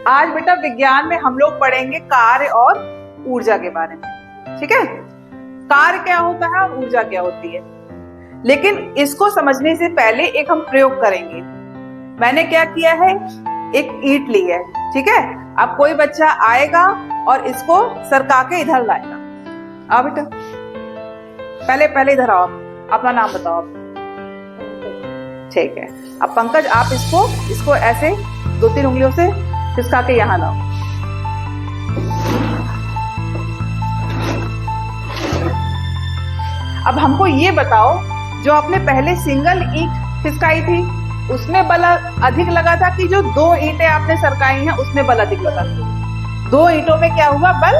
आज बेटा विज्ञान में हम लोग पढ़ेंगे कार्य और ऊर्जा के बारे में। ठीक है, कार्य क्या होता है और ऊर्जा क्या होती है। लेकिन इसको समझने से पहले एक हम प्रयोग करेंगे। मैंने क्या किया है, एक ईंट ली है। ठीक है, अब कोई बच्चा आएगा और इसको सरका के इधर लाएगा। आओ बेटा, पहले इधर आओ, अपना नाम बताओ आप। ठीक है, अब पंकज आप इसको ऐसे 2-3 उंगलियों से खिसका के यहाँ लाओ। अब हमको ये बताओ, जो आपने पहले सिंगल ईंट खिसकाई थी उसमें बल अधिक लगा था कि जो 2 ईंटें आपने सरकाई हैं उसमें बल अधिक लगा? 2 ईंटों में क्या हुआ, बल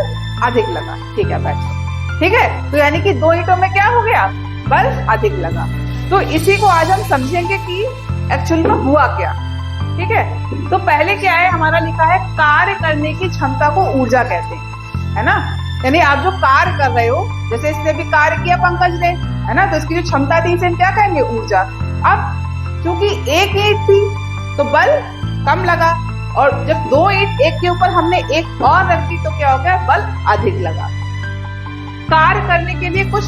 अधिक लगा। ठीक है बैठो। ठीक है, तो यानी कि 2 ईंटों में क्या हो गया, बल अधिक लगा। तो इसी को आज हम समझेंगे कि एक्चुअली में हुआ क्या। ठीक है, तो पहले क्या है, हमारा लिखा है कार्य करने की क्षमता को ऊर्जा कहते हैं, है ना। यानी आप जो कार्य कर रहे हो, जैसे इसने भी कार्य किया पंकज ने, है ना, तो इसकी जो क्षमता थी इसे क्या कहेंगे, ऊर्जा। अब क्योंकि एक ईंट थी तो बल कम लगा, और जब 2 ईंट एक के ऊपर हमने एक और रख दी तो क्या हो गया, बल अधिक लगा। कार्य करने के लिए कुछ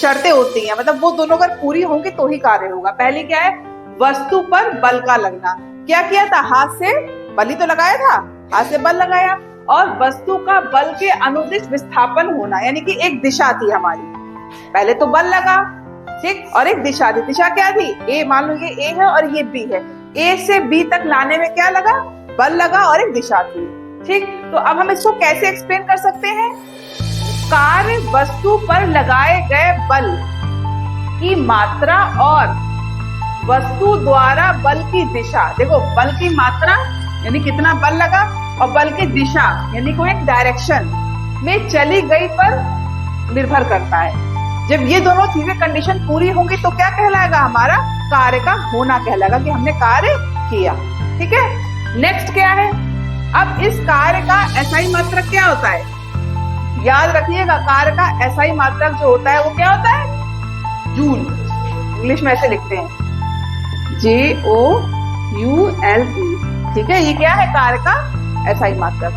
शर्तें होती हैं, मतलब वो दोनों अगर पूरी होंगी तो ही कार्य होगा। पहले क्या है, वस्तु पर बल का लगना। क्या किया था, हाथ से बल ही तो लगाया था, हाथ से बल लगाया, और वस्तु का बल के अनुदिश विस्थापन होना, यानी कि एक दिशा थी हमारी। पहले तो बल लगा, ठीक, और एक दिशा थी। दिशा क्या थी, ए, मान लो ये ए है और ये बी है, ए से बी तक लाने में क्या लगा, बल लगा, और एक दिशा थी। ठीक, तो अब हम इसको कैसे एक्सप्लेन कर सकते हैं, कार्य वस्तु पर लगाए गए बल की मात्रा और वस्तु द्वारा बल की दिशा। देखो, बल की मात्रा यानी कितना बल लगा, और बल की दिशा यानी कोई एक डायरेक्शन में चली गई पर निर्भर करता है। जब ये दोनों चीजें कंडीशन पूरी होंगी तो क्या कहलाएगा, हमारा कार्य का होना कहलाएगा कि हमने कार्य किया। ठीक है, नेक्स्ट क्या है, अब इस कार्य का एसआई मात्रक क्या होता है, याद रखिएगा, कार्य का एसआई मात्रक जो होता है वो क्या होता है, जूल। इंग्लिश में ऐसे लिखते हैं, JOULE। ठीक है, ये क्या है, कार्य का एसआई मात्रक।